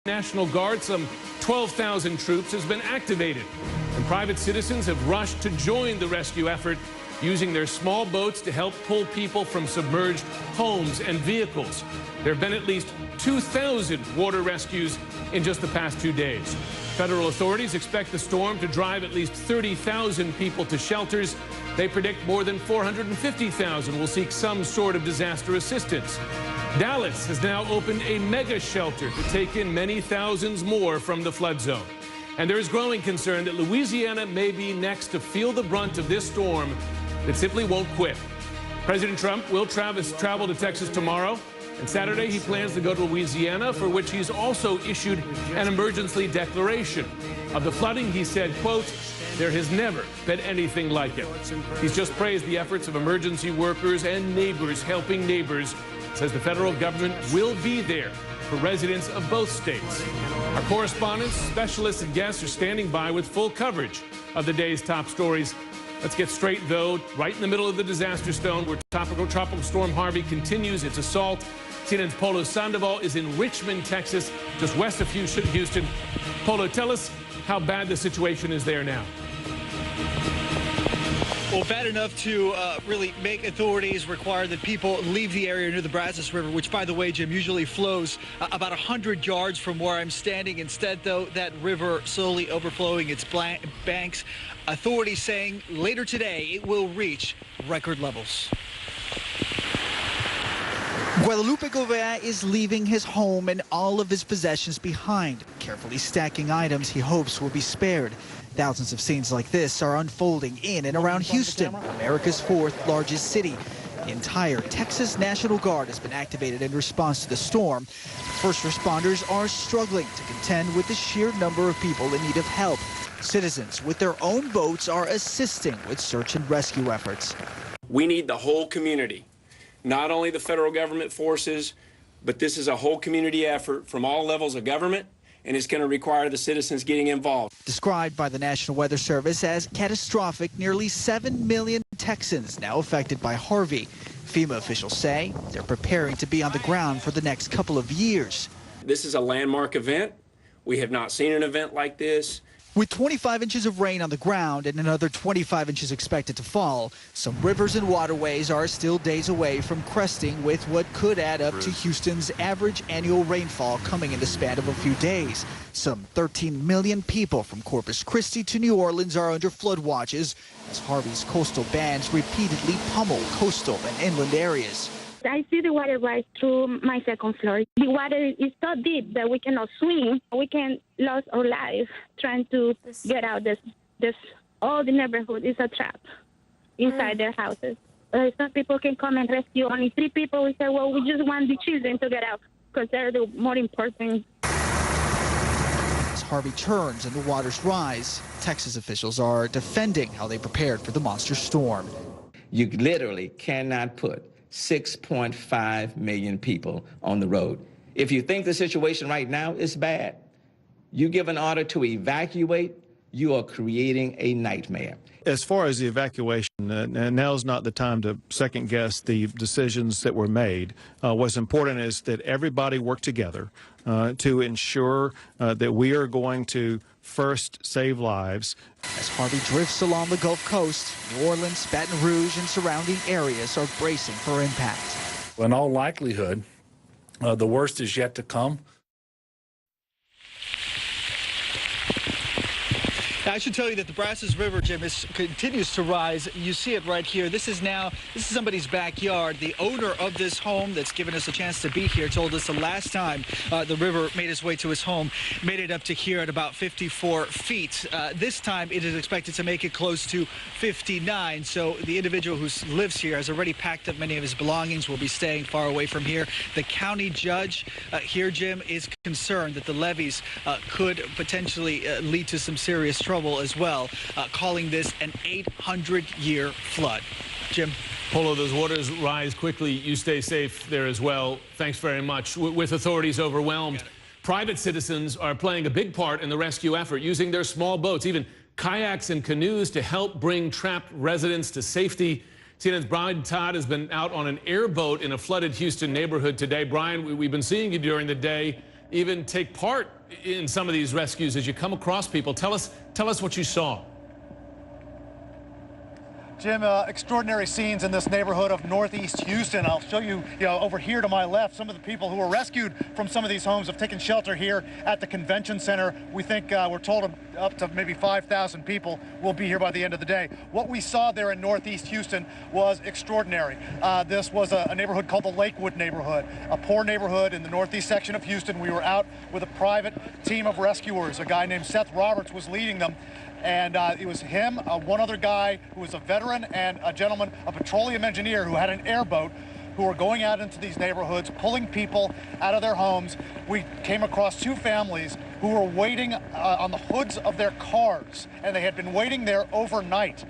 National Guard, some 12,000 troops, has been activated, and private citizens have rushed to join the rescue effort, using their small boats to help pull people from submerged homes and vehicles. There have been at least 2,000 water rescues in just the past 2 days. Federal authorities expect the storm to drive at least 30,000 people to shelters. They predict more than 450,000 will seek some sort of disaster assistance. Dallas has now opened a mega shelter to take in many thousands more from the flood zone. And there is growing concern that Louisiana may be next to feel the brunt of this storm that simply won't quit. President Trump will travel to Texas tomorrow, and Saturday he plans to go to Louisiana, for which he's also issued an emergency declaration. Of the flooding, he said, quote, "There has never been anything like it." He's just praised the efforts of emergency workers and neighbors helping neighbors. Says the federal government will be there for residents of both states. Our correspondents, specialists, and guests are standing by with full coverage of the day's top stories. Let's get straight, though, right in the middle of the disaster zone where tropical storm Harvey continues its assault. CNN's Polo Sandoval is in Richmond, Texas, just west of Houston. Polo, tell us how bad the situation is there now. Well, bad enough to really make authorities require that people leave the area near the Brazos River, which, by the way, Jim, usually flows about 100 yards from where I'm standing. Instead, though, that river slowly overflowing its banks. Authorities saying later today it will reach record levels. Guadalupe Gouveia is leaving his home and all of his possessions behind, carefully stacking items he hopes will be spared. Thousands of scenes like this are unfolding in and around Houston, America's fourth largest city. The entire Texas National Guard has been activated in response to the storm. First responders are struggling to contend with the sheer number of people in need of help. Citizens with their own boats are assisting with search and rescue efforts. We need the whole community, not only the federal government forces, but this is a whole community effort from all levels of government, and it's going to require the citizens getting involved. Described by the National Weather Service as catastrophic, nearly 7 million Texans now affected by Harvey. FEMA officials say they're preparing to be on the ground for the next couple of years. This is a landmark event. We have not seen an event like this. With 25 inches of rain on the ground and another 25 inches expected to fall, some rivers and waterways are still days away from cresting with what could add up to Houston's average annual rainfall coming in the span of a few days. Some 13 million people from Corpus Christi to New Orleans are under flood watches as Harvey's coastal bands repeatedly pummel coastal and inland areas. I see the water rise through my second floor. The water is so deep that we cannot swim. We can lose our life trying to get out. All the neighborhood is a trap inside their houses. Some people can come and rescue only 3 people. We say, well, we just want the children to get out because they're the more important. As Harvey turns and the waters rise, Texas officials are defending how they prepared for the monster storm. You literally cannot put 6.5 million people on the road. If you think the situation right now is bad, you give an order to evacuate, you are creating a nightmare. As far as the evacuation, now's not the time to second guess the decisions that were made. What's important is that everybody work together to ensure that we are going to first save lives. As Harvey drifts along the Gulf Coast, New Orleans, Baton Rouge, and surrounding areas are bracing for impact. In all likelihood, the worst is yet to come. I should tell you that the Brazos River, Jim, continues to rise. You see it right here. This is somebody's backyard. The owner of this home that's given us a chance to be here told us the last time the river made its way to his home, made it up to here at about 54 feet. This time it is expected to make it close to 59. So the individual who lives here has already packed up many of his belongings, will be staying far away from here. The county judge here, Jim, is concerned that the levees could potentially lead to some serious trouble as well, calling this an 800-year flood. Jim. Polo, those waters rise quickly. You stay safe there as well. Thanks very much. With authorities overwhelmed, private citizens are playing a big part in the rescue effort, using their small boats, even kayaks and canoes, to help bring trapped residents to safety. CNN's Brian Todd has been out on an airboat in a flooded Houston neighborhood today. Brian, we've been seeing you during the day. even take part in some of these rescues as you come across people. Tell us what you saw. Jim, extraordinary scenes in this neighborhood of Northeast Houston. I'll show you, over here to my left, some of the people who were rescued from some of these homes have taken shelter here at the convention center. We think, we're told up to maybe 5,000 people will be here by the end of the day. What we saw there in Northeast Houston was extraordinary. This was a neighborhood called the Lakewood neighborhood, a poor neighborhood in the northeast section of Houston. We were out with a private team of rescuers. A guy named Seth Roberts was leading them. And it was him, one other guy who was a veteran, and a gentleman, a petroleum engineer who had an airboat, who were going out into these neighborhoods, pulling people out of their homes. We came across two families who were waiting on the hoods of their cars, and they had been waiting there overnight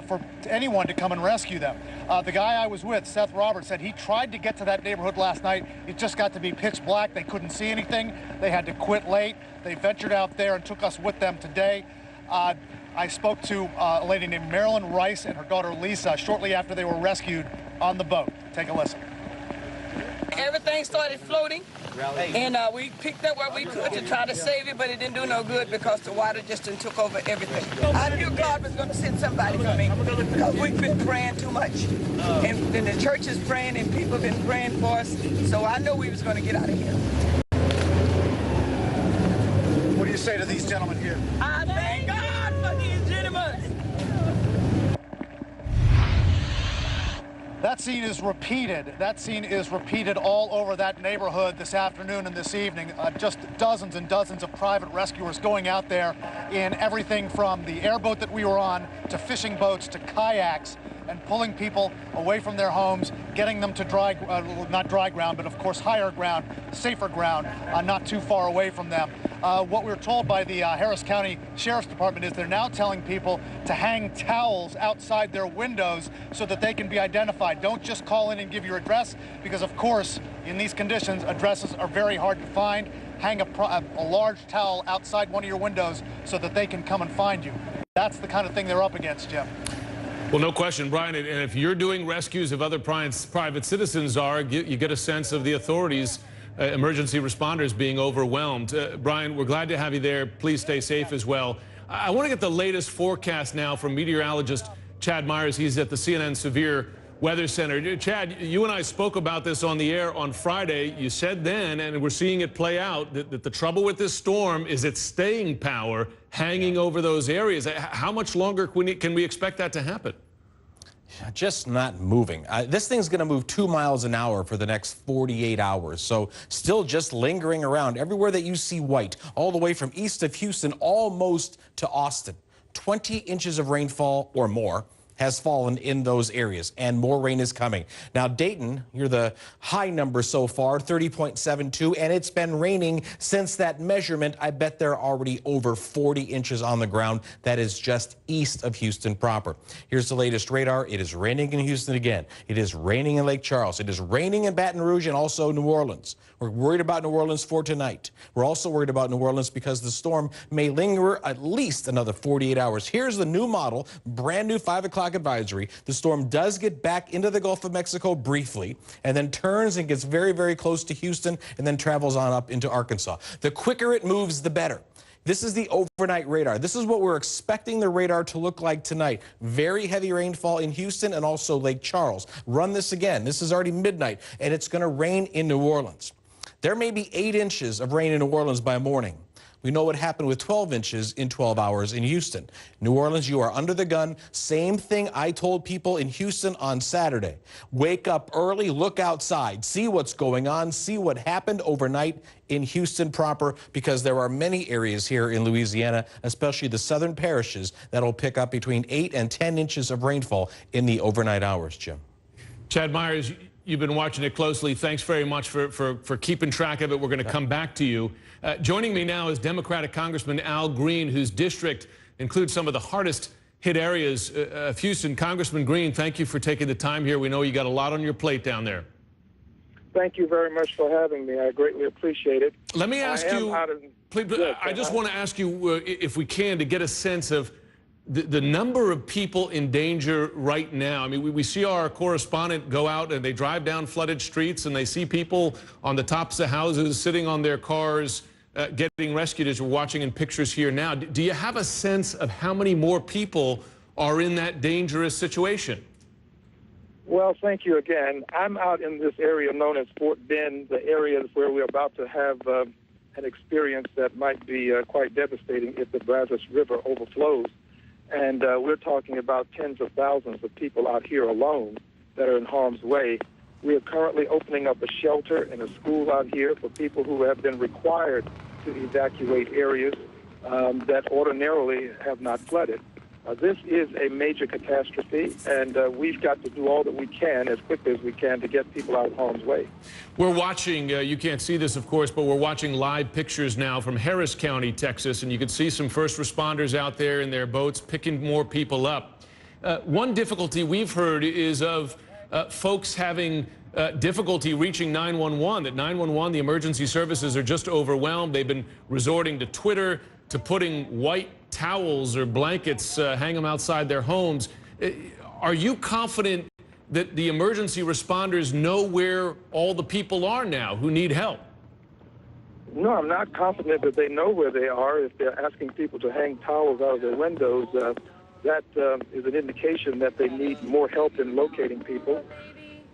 for anyone to come and rescue them. The guy I was with, Seth Roberts, said he tried to get to that neighborhood last night. It just got to be pitch black. They couldn't see anything. They had to quit late. They ventured out there and took us with them today. I spoke to a lady named Marilyn Rice and her daughter Lisa shortly after they were rescued on the boat. Take a listen. Everything started floating, and we picked up what we could to try to save it, but it didn't do no good because the water just took over everything. I knew God was going to send somebody for me because we've been praying too much. And the church is praying and people have been praying for us, so I know we was going to get out of here. What do you say to these gentlemen here? I thank God for these gentlemen. That scene is repeated. That scene is repeated all over that neighborhood this afternoon and this evening. Just dozens and dozens of private rescuers going out there in everything from the airboat that we were on to fishing boats to kayaks, and pulling people away from their homes, getting them to not dry ground, but of course higher ground, safer ground, not too far away from them. What we were told by the Harris County Sheriff's Department is they're now telling people to hang towels outside their windows so that they can be identified. Don't just call in and give your address, because of course, in these conditions, addresses are very hard to find. Hang a large towel outside one of your windows so that they can come and find you. That's the kind of thing they're up against, Jim. Well, no question, Brian, and if you're doing rescues of other private citizens you get a sense of the authorities, emergency responders being overwhelmed. Brian, we're glad to have you there. Please stay safe as well. I want to get the latest forecast now from meteorologist Chad Myers. He's at the CNN Severe Weather Center. Chad, you and I spoke about this on the air on Friday. You said then, and we're seeing it play out, that the trouble with this storm is its staying power hanging over those areas. How much longer can we expect that to happen? Just not moving. This thing's going to move 2 miles an hour for the next 48 hours. So still just lingering around everywhere that you see white, all the way from east of Houston almost to Austin. 20 inches of rainfall or more has fallen in those areas, and more rain is coming. Now, Dayton, you're the high number so far, 30.72, and it's been raining since that measurement. I bet they're already over 40 inches on the ground. That is just east of Houston proper. Here's the latest radar. It is raining in Houston again. It is raining in Lake Charles. It is raining in Baton Rouge and also New Orleans. We're worried about New Orleans for tonight. We're also worried about New Orleans because the storm may linger at least another 48 hours. Here's the new model, brand new 5 o'clock advisory. The storm does get back into the Gulf of Mexico briefly and then turns and gets very, very close to Houston and then travels on up into Arkansas. The quicker it moves, the better. This is the overnight radar. This is what we're expecting the radar to look like tonight. Very heavy rainfall in Houston and also Lake Charles. Run this again. This is already midnight, and it's going to rain in New Orleans. There may be 8 inches of rain in New Orleans by morning. We know what happened with 12 inches in 12 hours in Houston. New Orleans, you are under the gun. Same thing I told people in Houston on Saturday. Wake up early, look outside, see what's going on, see what happened overnight in Houston proper, because there are many areas here in Louisiana, especially the southern parishes, that will pick up between 8 and 10 inches of rainfall in the overnight hours, Jim. Chad Myers, you've been watching it closely. Thanks very much for keeping track of it. We're going to come back to you. Joining me now is Democratic Congressman Al Green, whose district includes some of the hardest hit areas of Houston. Congressman Green, thank you for taking the time here. We know you got a lot on your plate down there. Thank you very much for having me. I greatly appreciate it. Let me ask you, please, I just want to ask you, if we can, to get a sense of the number of people in danger right now. I mean, we see our correspondent go out and they drive down flooded streets and they see people on the tops of houses sitting on their cars getting rescued, as we're watching in pictures here now. Do you have a sense of how many more people are in that dangerous situation? Well, thank you again. I'm out in this area known as Fort Bend, the area where we're about to have an experience that might be quite devastating if the Brazos River overflows. And we're talking about tens of thousands of people out here alone that are in harm's way. We are currently opening up a shelter and a school out here for people who have been required to evacuate areas that ordinarily have not flooded. This is a major catastrophe, and we've got to do all that we can as quickly as we can to get people out of harm's way. We're watching, you can't see this, of course, but we're watching live pictures now from Harris County, Texas, and you can see some first responders out there in their boats picking more people up. One difficulty we've heard is of folks having difficulty reaching 911, that 911, the emergency services are just overwhelmed. They've been resorting to Twitter, to putting white towels or blankets, hang them outside their homes. Are you confident that the emergency responders know where all the people are now who need help? No, I'm not confident that they know where they are. If they're asking people to hang towels out of their windows, that is an indication that they need more help in locating people.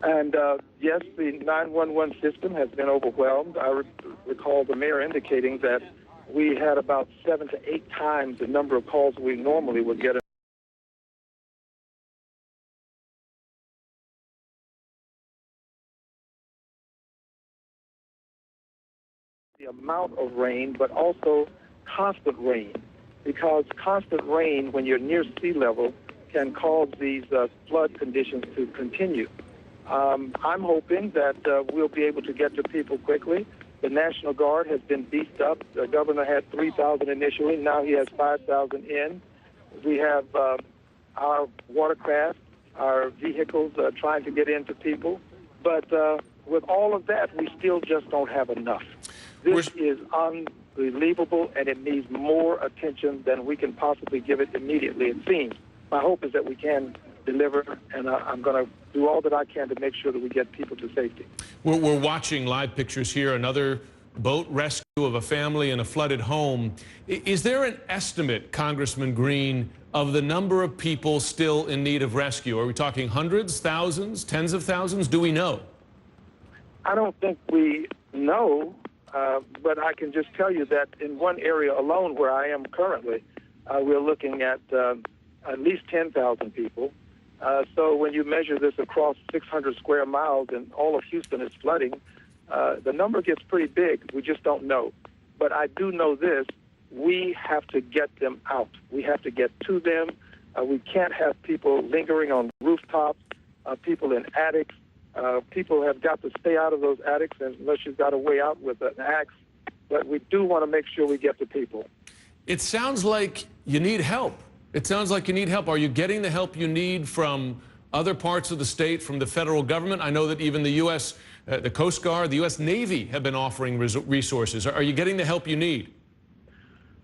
And yes, the 911 system has been overwhelmed. I recall the mayor indicating that we had about 7 to 8 times the number of calls we normally would get. The amount of rain, but also constant rain, because constant rain, when you're near sea level, can cause these flood conditions to continue. I'm hoping that we'll be able to get to people quickly. The National Guard has been beefed up. The governor had 3,000 initially. Now he has 5,000 in. We have our watercraft, our vehicles trying to get into people. But with all of that, we still just don't have enough. This is unbelievable, and it needs more attention than we can possibly give it immediately, it seems. My hope is that we can deliver, and I'm going to do all that I can to make sure that we get people to safety. We're watching live pictures here, another boat rescue of a family in a flooded home. Is there an estimate, Congressman Green, of the number of people still in need of rescue? Are we talking hundreds, thousands, tens of thousands? Do we know? I don't think we know, but I can just tell you that in one area alone where I am currently, we're looking at least 10,000 people. So when you measure this across 600 square miles and all of Houston is flooding, the number gets pretty big. We just don't know. But I do know this. We have to get them out. We have to get to them. We can't have people lingering on rooftops, people in attics. People have got to stay out of those attics unless you've got a way out with an axe. But we do want to make sure we get to people. It sounds like you need help. It sounds like you need help. Are you getting the help you need from other parts of the state, from the federal government? I know that even the U.S., the Coast Guard, the U.S. Navy have been offering resources. Are you getting the help you need?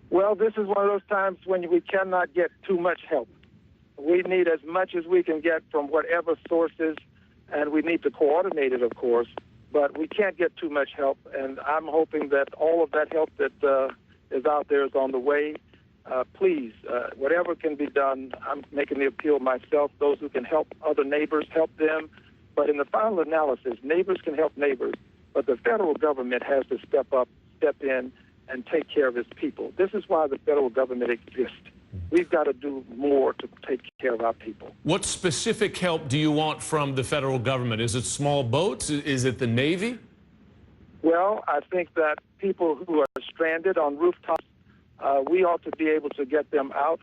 Well, this is one of those times when we cannot get too much help. We need as much as we can get from whatever sources, and we need to coordinate it, of course, but we can't get too much help, and I'm hoping that all of that help that is out there is on the way. Please, whatever can be done, I'm making the appeal myself. Those who can help other neighbors, help them. But in the final analysis, neighbors can help neighbors, but the federal government has to step up, step in, and take care of its people. This is why the federal government exists. We've got to do more to take care of our people. What specific help do you want from the federal government? Is it small boats? Is it the Navy? Well, I think that people who are stranded on rooftops, we ought to be able to get them out.